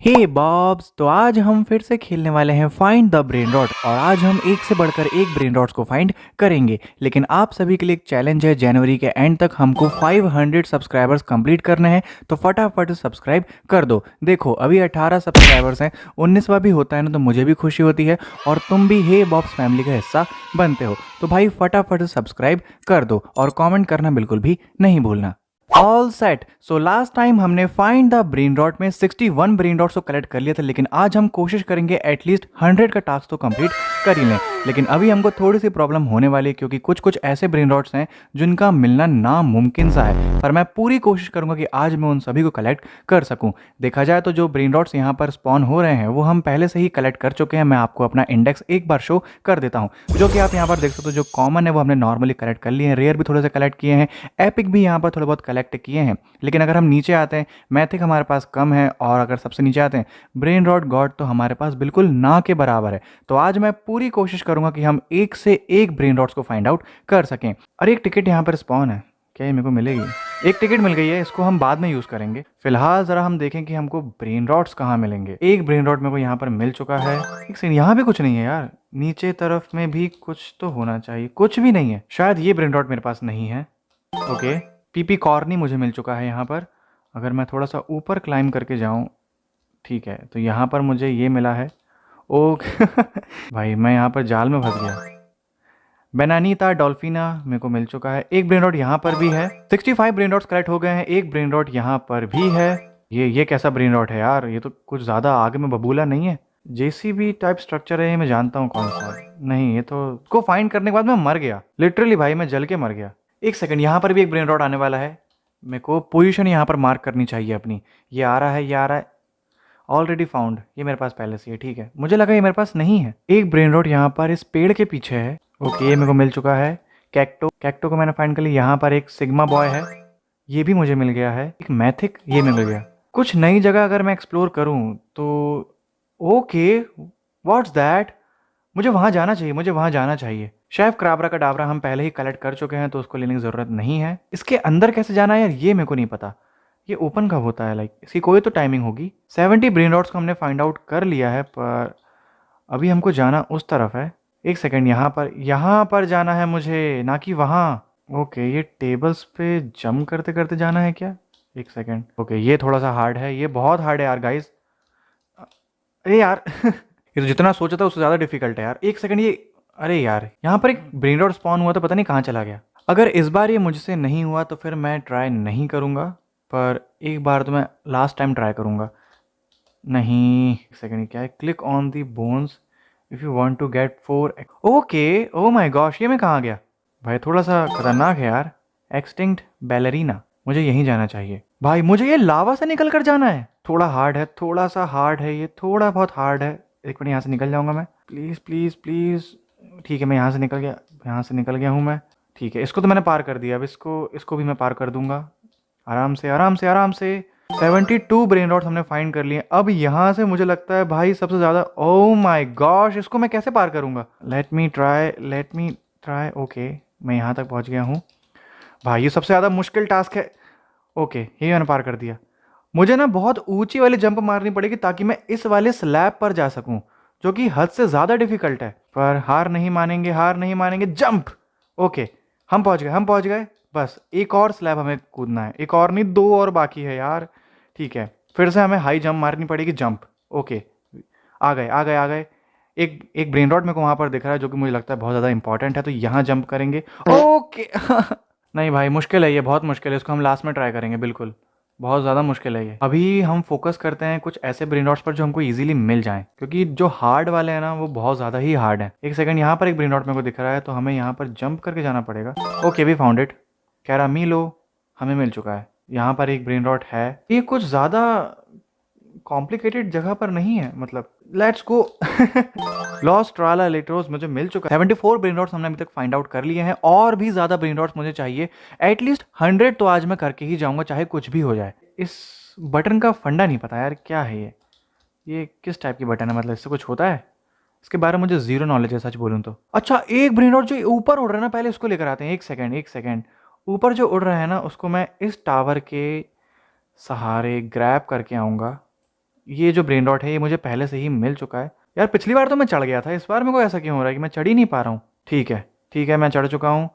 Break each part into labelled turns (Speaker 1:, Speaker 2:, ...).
Speaker 1: हे bobs, तो आज हम फिर से खेलने वाले हैं फाइंड द ब्रेन रॉट और आज हम एक से बढ़कर एक ब्रेन रॉट्स को फाइंड करेंगे। लेकिन आप सभी के लिए एक चैलेंज है, जनवरी के एंड तक हमको 500 सब्सक्राइबर्स कंप्लीट करने हैं, तो फटाफट सब्सक्राइब कर दो। देखो अभी 18 सब्सक्राइबर्स हैं, 19वां भी होता है ना तो मुझे भी खुशी होती है और तुम भी हे बॉब्स फैमिली का हिस्सा बनते हो। तो भाई फटाफट सब्सक्राइब कर दो और कॉमेंट करना बिल्कुल भी नहीं भूलना। All set. So last time हमने फाइंड द ब्रेन रॉट में 61 ब्रेन रॉट्स को कलेक्ट कर लिया था, लेकिन आज हम कोशिश करेंगे एटलीस्ट 100 का टास्क तो कंप्लीट कर ही लें। लेकिन अभी हमको थोड़ी सी प्रॉब्लम होने वाली है क्योंकि कुछ कुछ ऐसे ब्रेन रॉट्स हैं जिनका मिलना नामुमकिन सा है, पर मैं पूरी कोशिश करूंगा कि आज मैं उन सभी को कलेक्ट कर सकूं। देखा जाए तो जो ब्रेन रॉट्स यहाँ पर स्पॉन हो रहे हैं वो हम पहले से ही कलेक्ट कर चुके हैं। मैं आपको अपना इंडेक्स एक बार शो कर देता हूँ, जो कि आप यहाँ पर देख सकते हो। जो कॉमन है वो हमने नॉर्मली कलेक्ट कर लिए हैं, रेयर भी थोड़े से कलेक्ट किए हैं, एपिक भी यहाँ पर थोड़े बहुत कलेक्ट किए हैं। लेकिन अगर हम नीचे आते हैं, मैथिक हमारे पास कम है, और अगर सबसे नीचे आते हैं ब्रेन रॉट गॉड, तो हमारे पास बिल्कुल ना के बराबर है। तो आज मैं पूरी कोशिश करूंगा कि हम एक से एक ब्रेन रॉट्स को फाइंड आउट कर सकें। और एक टिकट यहाँ पर स्पॉन है, क्या ये मेरे को मिलेगी? एक टिकट मिल गई है, इसको हम बाद में यूज़ करेंगे। फिलहाल ज़रा हम देखें कि हमको ब्रेन रॉट्स कहाँ मिलेंगे। एक ब्रेन रॉट मेरे को यहाँ पर मिल चुका है। एक सेकंड, यहाँ भी कुछ नहीं है यार, नीचे तरफ में भी कुछ तो होना चाहिए, कुछ भी नहीं है। शायद ये ब्रेन रॉट मेरे पास नहीं है। ओके, पीपी कॉर्नी मुझे मिल चुका है यहाँ पर। अगर मैं थोड़ा सा ऊपर क्लाइम करके जाऊँ, ठीक है, तो यहाँ पर मुझे ये मिला है। ओके भाई मैं यहाँ पर जाल में फंस गया। बेनानीता डॉल्फिना मेरे को मिल चुका है। एक ब्रेन रॉट यहाँ पर भी है। 65 ब्रेन रॉट्स कलेक्ट हो गए हैं। एक ब्रेन रॉट यहाँ पर भी है। ये कैसा ब्रेन रॉट है यार? ये तो कुछ ज़्यादा आगे में बबूला नहीं है। जेसीबी टाइप स्ट्रक्चर है, ये मैं जानता हूँ कौन सा है। नहीं, ये तो इसको फाइंड करने के बाद मैं मर गया, लिटरली भाई मैं जल के मर गया। एक सेकंड, यहाँ पर भी एक ब्रेन रॉट आने वाला है। मेरे को पोजीशन यहाँ पर मार्क करनी चाहिए अपनी। ये आ रहा है, ये आ रहा है। ऑलरेडी फाउंड, ये मेरे पास पहले से है। ठीक है, मुझे लगा ये मेरे पास नहीं है। एक ब्रेन रॉट यहाँ पर इस पेड़ के पीछे है। ओके, ये मेरे को मिल चुका है। कैक्टो को मैंने फाइंड कर लिया। यहाँ पर एक सिग्मा बॉय है, ये भी मुझे मिल गया है। एक मैथिक, ये मिल गया। कुछ नई जगह अगर मैं एक्सप्लोर करूँ तो ओके, व्हाट्स दैट? मुझे वहाँ जाना चाहिए, मुझे वहाँ जाना चाहिए। शेफ क्राबरा का डाबरा हम पहले ही कलेक्ट कर चुके हैं, तो उसको लेने की ज़रूरत नहीं है। इसके अंदर कैसे जाना है यार, ये मेरे को नहीं पता। ये ओपन कब होता है? लाइक इसकी कोई तो टाइमिंग होगी। 70 ब्रेन रॉट्स को हमने फाइंड आउट कर लिया है, पर अभी हमको जाना उस तरफ है। एक सेकेंड, यहाँ पर जाना है मुझे, ना कि वहाँ। ओके, ये टेबल्स पे जंप करते करते जाना है क्या? एक सेकेंड। ओके, ये थोड़ा सा हार्ड है, ये बहुत हार्ड है यार गाइस। अरे यार ये तो जितना सोचा था उससे ज़्यादा डिफिकल्ट है यार। एक सेकंड, ये अरे यार, यहाँ पर एक ब्रेन रॉट स्पॉन हुआ तो पता नहीं कहाँ चला गया। अगर इस बार ये मुझसे नहीं हुआ तो फिर मैं ट्राई नहीं करूँगा, पर एक बार तो मैं लास्ट टाइम ट्राई करूँगा। नहीं, एक सेकंड, क्या है? Click on the bones if you want to get 4। Okay, oh my gosh, ये मैं कहाँ गया भाई? थोड़ा सा खतरनाक है यार। एक्सटिंक्ट बैलरीना, मुझे यहीं जाना चाहिए भाई। मुझे ये लावा से निकल कर जाना है। थोड़ा हार्ड है, थोड़ा सा हार्ड है, ये थोड़ा बहुत हार्ड है। एक मिनट, यहाँ से निकल जाऊँगा मैं, प्लीज़ प्लीज़ प्लीज़। ठीक है, मैं यहाँ से निकल गया, यहाँ से निकल गया हूँ मैं। ठीक है, इसको तो मैंने पार कर दिया। अब इसको भी मैं पार कर दूंगा, आराम से आराम से आराम से। 72 ब्रेन रॉट्स हमने फाइंड कर लिए। अब यहाँ से मुझे लगता है भाई सबसे ज़्यादा, ओ माय गॉश, इसको मैं कैसे पार करूँगा? Let me try. ओके, मैं यहाँ तक पहुँच गया हूँ भाई। ये सबसे ज़्यादा मुश्किल टास्क है। ओके, ये मैंने पार कर दिया। मुझे ना बहुत ऊंची वाली जंप मारनी पड़ेगी ताकि मैं इस वाले स्लैब पर जा सकूं, जो कि हद से ज़्यादा डिफिकल्ट है। पर हार नहीं मानेंगे, हार नहीं मानेंगे। जंप। ओके, हम पहुंच गए। बस एक और स्लैब हमें कूदना है, एक और नहीं, 2 और बाकी है यार। ठीक है, फिर से हमें हाई जंप मारनी पड़ेगी। जंप। ओके, आ गए। एक ब्रेन रॉट मेरे को वहाँ पर दिख रहा है, जो कि मुझे लगता है बहुत ज़्यादा इंपॉर्टेंट है, तो यहाँ जंप करेंगे। ओके नहीं भाई, मुश्किल है ये, बहुत मुश्किल है। इसको हम लास्ट में ट्राई करेंगे, बिल्कुल बहुत ज़्यादा मुश्किल है ये। अभी हम फोकस करते हैं कुछ ऐसे ब्रेन रॉट्स पर जो हमको इजीली मिल जाएं, क्योंकि जो हार्ड वाले हैं ना वो बहुत ज़्यादा ही हार्ड है। एक सेकंड, यहाँ पर एक ब्रेन रॉट मेरे को दिख रहा है, तो हमें यहाँ पर जंप करके जाना पड़ेगा। Okay, we found it. Caramelo हमें मिल चुका है। यहाँ पर एक ब्रेन रॉट है। ये कुछ ज़्यादा कॉम्प्लिकेटेड जगह पर नहीं है, मतलब लेट्स गो लॉस ट्राला लेट्रोस मुझे मिल चुका है। 74 ब्रेन रॉट्स हमने अभी तक फाइंड आउट कर लिए हैं, और भी ज़्यादा ब्रेन रॉट्स मुझे चाहिए। एटलीस्ट 100 तो आज मैं करके ही जाऊँगा, चाहे कुछ भी हो जाए। इस बटन का फंडा नहीं पता यार, क्या है ये किस टाइप की बटन है? मतलब इससे कुछ होता है? इसके बारे में मुझे ज़ीरो नॉलेज है, सच बोलूँ तो। अच्छा, एक ब्रेन रॉट जो ऊपर उड़ रहा है ना, पहले उसको लेकर आते हैं। एक सेकेंड, ऊपर जो उड़ रहा है ना, उसको मैं इस टावर के सहारे ग्रैब करके आऊँगा। ये जो ब्रेन रॉट है ये मुझे पहले से ही मिल चुका है। यार पिछली बार तो मैं चढ़ गया था, इस बार मेरे को ऐसा क्यों हो रहा है कि मैं चढ़ ही नहीं पा रहा हूँ। ठीक है मैं चढ़ चुका हूँ।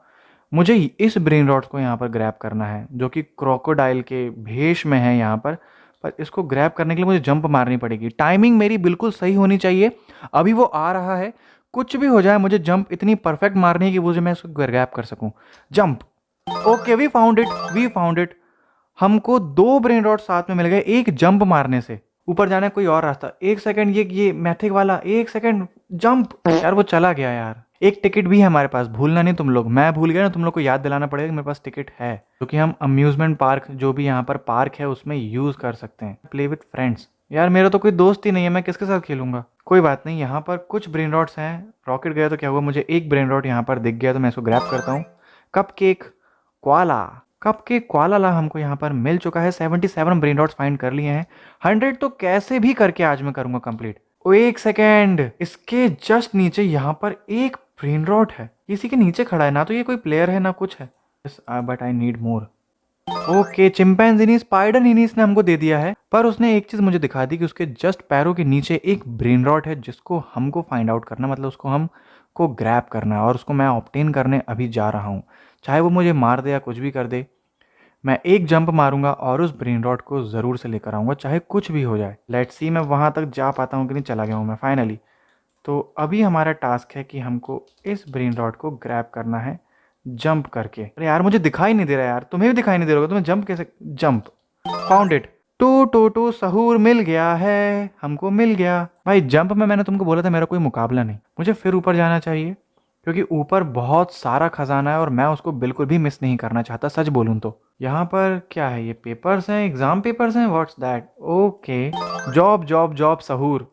Speaker 1: मुझे इस ब्रेन रॉट को यहाँ पर ग्रैब करना है जो कि क्रोकोडाइल के भेष में है यहाँ पर इसको ग्रैब करने के लिए मुझे जंप मारनी पड़ेगी। टाइमिंग मेरी बिल्कुल सही होनी चाहिए। अभी वो आ रहा है, कुछ भी हो जाए मुझे जंप इतनी परफेक्ट मारनी है कि वो जो मैं इसको ग्रैब कर सकूं। Jump. Okay we found it, we found it. हमको 2 ब्रेन रॉट साथ में मिल गए एक जंप मारने से। ऊपर जाना है कोई और रास्ता। 1 सेकंड, ये मैथिक वाला 1 सेकंड जंप। यार वो चला गया यार। एक टिकट भी है हमारे पास, भूलना नहीं तुम लोग। मैं भूल गया ना, तुम लोग को याद दिलाना पड़ेगा कि मेरे पास टिकट है, क्योंकि हम अम्यूजमेंट पार्क जो भी यहाँ पर पार्क है उसमें यूज कर सकते हैं। Play with friends. यार मेरा तो कोई दोस्त ही नहीं है, मैं किसके साथ खेलूंगा। कोई बात नहीं, यहाँ पर कुछ ब्रेन रॉट्स हैं। रॉकेट गया तो क्या हुआ, मुझे एक ब्रेन रॉट यहाँ पर दिख गया तो मैं इसको ग्रैब करता हूँ। कप केक क्वाला। कप केक क्वाला हमको यहाँ पर मिल चुका है। 77 ब्रेन रॉट्स फाइंड कर लिए हैं। 100 तो कैसे भी करके आज मैं करूंगा कंप्लीट। ओ एक सेकेंड, इसके जस्ट नीचे यहाँ पर एक ब्रेन रॉट है। इसी के नीचे खड़ा है ना, तो ये कोई प्लेयर है ना कुछ है। But I need more. Okay chimpanzee spider नीनीस ने हमको दे दिया है, पर उसने एक चीज मुझे दिखा दी कि उसके जस्ट पैरों के नीचे एक ब्रेन रॉट है जिसको हमको फाइंड आउट करना, मतलब उसको हमको ग्रैब करना है और उसको मैं ऑब्टेन करने अभी जा रहा हूँ। चाहे वो मुझे मार दे या कुछ भी कर दे, मैं एक जंप मारूंगा और उस ब्रेन रॉट को ज़रूर से लेकर आऊँगा, चाहे कुछ भी हो जाए। लेट्स सी मैं वहाँ तक जा पाता हूँ कि नहीं। चला गया हूँ मैं फाइनली। तो अभी हमारा टास्क है कि हमको इस ब्रेन रॉट को ग्रैब करना है जंप करके। अरे यार मुझे दिखाई नहीं दे रहा यार, तुम्हें भी दिखाई नहीं दे रहा होगा, तुम्हें जंप कैसे। जंप। Found it. टू सहूर मिल गया है, हमको मिल गया भाई। जंप में मैंने तुमको बोला था मेरा कोई मुकाबला नहीं। मुझे फिर ऊपर जाना चाहिए क्योंकि ऊपर बहुत सारा खजाना है और मैं उसको बिल्कुल भी मिस नहीं करना चाहता, सच बोलूं तो। यहाँ पर क्या है, ये पेपर्स हैं, एग्जाम पेपर्स हैं, what's that. Okay job job job सहूर।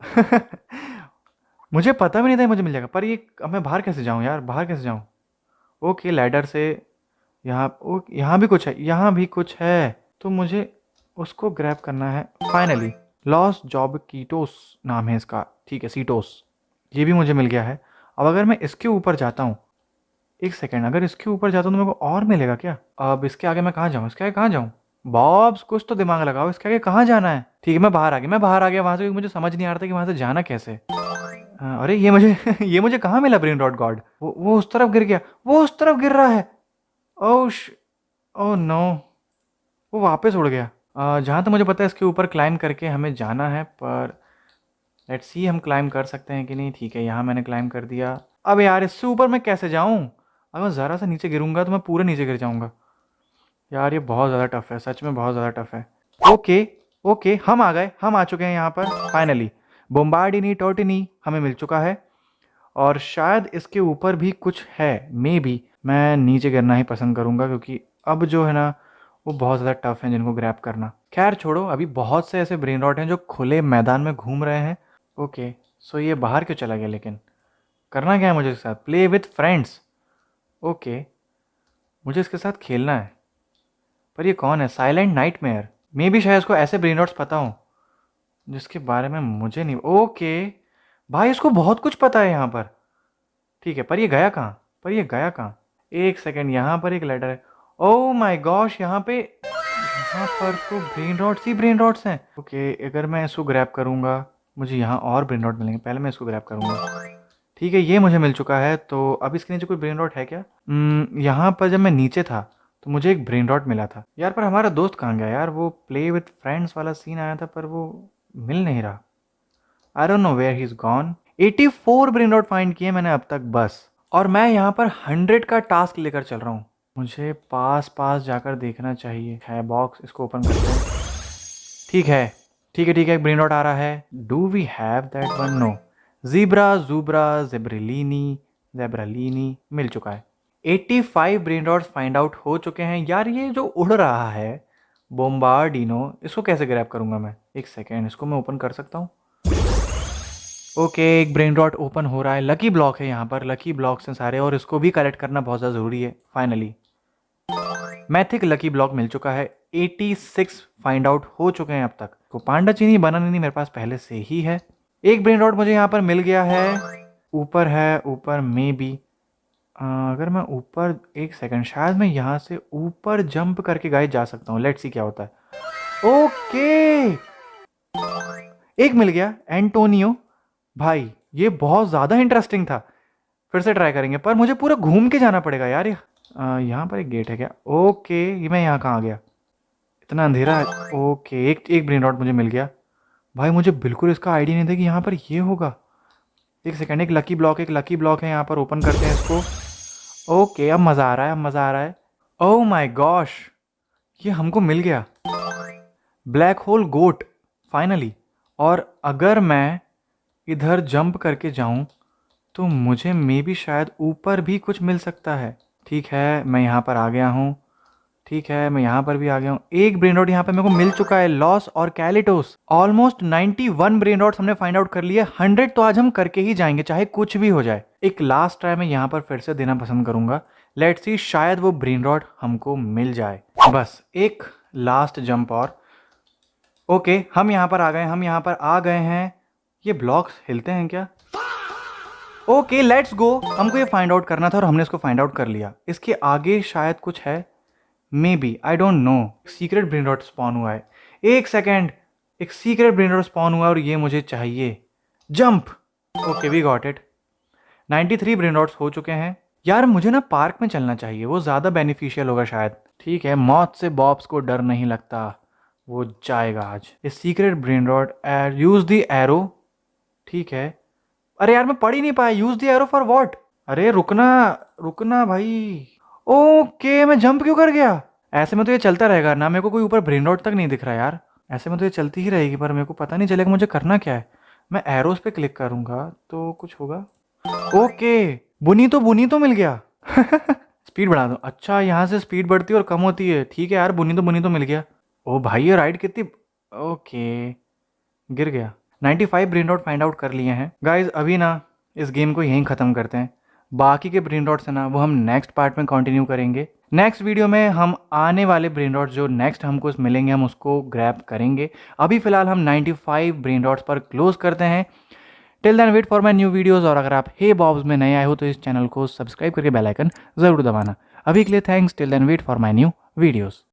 Speaker 1: मुझे पता भी नहीं था मुझे मिल जाएगा, पर ये अब मैं बाहर कैसे जाऊँ यार, बाहर कैसे जाऊँ। ओके लैडर से यहाँ भी कुछ है, यहाँ भी कुछ है, तो मुझे उसको ग्रैब करना है फाइनली। लॉस्ट जॉब कीटोस नाम है इसका, ठीक है सीटोस। ये भी मुझे मिल गया है। अब अगर मैं इसके ऊपर जाता हूँ, एक सेकेंड, अगर इसके ऊपर जाता हूँ तो मेरे को और मिलेगा क्या। अब इसके आगे मैं कहाँ जाऊँ, इसके आगे कहाँ जाऊँ। बॉब्स कुछ तो दिमाग लगाओ, इसके आगे कहाँ जाना है। ठीक है मैं बाहर आ गया, मैं बाहर आ गया वहाँ से, मुझे समझ नहीं आ रहा था कि वहाँ से जाना कैसे। हाँ, अरे ये मुझे ये मुझे कहाँ मिला ब्रेन रॉट गॉड। वो उस तरफ गिर गया, वो उस तरफ गिर रहा है। ओह ओह नो, वो वापस उड़ गया। जहाँ तक मुझे पता है इसके ऊपर क्लाइम करके हमें जाना है, पर लेट्स सी हम क्लाइम कर सकते हैं कि नहीं। ठीक है यहाँ मैंने क्लाइम कर दिया। अब यार इससे ऊपर मैं कैसे जाऊँ। अगर मैं ज़रा सा नीचे गिरूंगा तो मैं पूरे नीचे गिर जाऊंगा। यार ये बहुत ज़्यादा टफ है, सच में बहुत ज़्यादा टफ है। ओके ओके हम आ गए, हम आ चुके हैं यहाँ पर फाइनली। बोम्बार्डिनी टोटिनी हमें मिल चुका है और शायद इसके ऊपर भी कुछ है। मे बी मैं नीचे गिरना ही पसंद करूँगा क्योंकि अब जो है ना वो बहुत ज़्यादा टफ है जिनको ग्रैब करना। खैर छोड़ो, अभी बहुत से ऐसे ब्रेन रॉट हैं जो खुले मैदान में घूम रहे हैं। ओके सो ये बाहर क्यों चला गया, लेकिन करना क्या है मुझे इसके साथ। Play with friends. ओके मुझे इसके साथ खेलना है, पर ये कौन है, साइलेंट नाइटमेयर। मे बी शायद इसको ऐसे ब्रेन रॉट्स पता हो जिसके बारे में मुझे नहीं। ओके भाई इसको बहुत कुछ पता है यहाँ पर। ठीक है पर ये गया कहाँ, पर ये गया कहाँ। एक सेकेंड, यहाँ पर एक लेटर है। ओह माय गॉश, यहाँ पर तो ब्रेन रॉट्स ही ब्रेन रॉट्स हैं। ओके अगर मैं इसको ग्रैब करूँगा मुझे यहाँ और ब्रेन रॉट मिलेंगे, पहले मैं इसको ग्रैब करूँगा। ठीक है ये मुझे मिल चुका है। तो अब इसके नीचे कोई ब्रेन रॉट है क्या। यहाँ पर जब मैं नीचे था तो मुझे एक ब्रेन रॉट मिला था यार, पर हमारा दोस्त कहाँ गया यार। वो प्ले विथ फ्रेंड्स वाला सीन आया था पर वो मिल नहीं रहा। I don't know where he is gone. 84 brain rot find किए मैंने अब तक बस, और मैं यहाँ पर 100 का टास्क लेकर चल रहा हूँ। मुझे पास पास जाकर देखना चाहिए। है बॉक्स, इसको ओपन करते हैं। ठीक है ठीक है एक ब्रेन रॉट आ रहा है। Do we have that one, no. Zebra ज़ूब्रा ज़ेब्रालिनी मिल चुका है। 85 ब्रेन रॉट्स फाइंड आउट हो चुके हैं। यार ये जो उड़ रहा है बोम्बार्डिनो, इसको कैसे ग्रैब करूंगा मैं। एक सेकेंड, इसको मैं ओपन कर सकता हूँ। ओके एक ब्रेन रॉट ओपन हो रहा है। लकी ब्लॉक है यहाँ पर, लकी ब्लॉक्स हैं सारे और इसको भी कलेक्ट करना बहुत ज़्यादा ज़रूरी है। फाइनली मैथिक लकी ब्लॉक मिल चुका है। 86 फाइंड आउट हो चुके हैं अब तक। तो पांडा चीनी बनाना नहीं मेरे पास पहले से ही है। एक ब्रेन रॉट मुझे यहाँ पर मिल गया है। ऊपर है, ऊपर में भी अगर मैं ऊपर, एक सेकंड, शायद मैं यहाँ से ऊपर जंप करके गाइस जा सकता हूँ। लेट्स सी क्या होता है। ओके एक मिल गया, एंटोनियो। भाई ये बहुत ज़्यादा इंटरेस्टिंग था, फिर से ट्राई करेंगे, पर मुझे पूरा घूम के जाना पड़ेगा यार। यहाँ पर एक गेट है क्या? ओके, ये मैं यहाँ कहाँ आ गया? इतना अंधेरा है। ओके, एक एक ब्रेन रॉट मुझे मिल गया। भाई मुझे बिल्कुल इसका आइडिया नहीं था कि यहाँ पर ये होगा। एक सेकंड, एक लकी ब्लॉक, एक लकी ब्लॉक है यहाँ पर, ओपन करते हैं इसको। ओके, अब मज़ा आ रहा है, अब मज़ा आ रहा है। ओह माय गॉश, ये हमको मिल गया, ब्लैक होल गोट फाइनली। और अगर मैं इधर जंप करके जाऊं तो मुझे मे बी शायद ऊपर भी कुछ मिल सकता है। ठीक है, मैं यहाँ पर आ गया हूँ। ठीक है, मैं यहाँ पर भी आ गया हूँ। एक ब्रेन रॉट यहाँ पे मेरे को मिल चुका है, लॉस और कैलिटोस। ऑलमोस्ट 91 ब्रेन रॉट्स हमने फाइंड आउट कर लिए। 100 तो आज हम करके ही जाएंगे, चाहे कुछ भी हो जाए। एक लास्ट ट्राई मैं यहाँ पर फिर से देना पसंद करूंगा। लेट्स सी, शायद वो ब्रेन रॉट हमको मिल जाए। बस एक लास्ट जंप और। ओके, हम यहाँ पर आ गए, हम यहाँ पर आ गए हैं। ये ब्लॉक्स हिलते हैं क्या? Okay, let's go. हमको ये फाइंड आउट करना था और हमने इसको फाइंड आउट कर लिया। इसके आगे शायद कुछ है, maybe, I don't know. Secret brain rot spawn हुआ है। एक सेकेंड, एक सीक्रेट ब्रेन रॉट स्पॉन हुआ है और ये मुझे चाहिए। Jump. Okay, we got it. 93 brain rots हो चुके हैं। यार मुझे ना पार्क में चलना चाहिए, वो ज़्यादा बेनिफिशियल होगा शायद। ठीक है, मौत से बॉब्स को डर नहीं लगता, वो जाएगा आज। ये secret brain rot, use the arrow. ठीक है। अरे यार मैं पढ़ ही नहीं पाया, use the arrow for what? अरे रुकना, रुकना भाई। ओके, मैं जंप क्यों कर गया? ऐसे में तो ये चलता रहेगा ना, मेरे को कोई ऊपर ब्रेन रॉट तक नहीं दिख रहा यार। ऐसे में तो ये चलती ही रहेगी, पर मेरे को पता नहीं चलेगा मुझे करना क्या है। मैं एरोस पे क्लिक करूंगा तो कुछ होगा। ओके, बुनी तो मिल गया। स्पीड बढ़ा दो। अच्छा, यहाँ से स्पीड बढ़ती है और कम होती है। ठीक है यार, बुनी तो मिल गया। ओ भाई, ये राइड कितनी। ओके, गिर गया। 95 ब्रेन रॉट फाइंड आउट कर लिए हैं गाइज। अभी ना इस गेम को यहीं ख़त्म करते हैं। बाकी के ब्रेन रॉट्स है ना, वो हम नेक्स्ट पार्ट में कंटिन्यू करेंगे। नेक्स्ट वीडियो में हम आने वाले ब्रेन रॉट्स जो नेक्स्ट हमको मिलेंगे, हम उसको ग्रैब करेंगे। अभी फिलहाल हम 95 ब्रेन रॉट्स पर क्लोज करते हैं। Till then wait for my new videos. और अगर आप हे बॉब्स में नए आए हो तो इस चैनल को सब्सक्राइब करके बेल आइकन ज़रूर दबाना। अभी के लिए thanks. Till then wait for my new videos.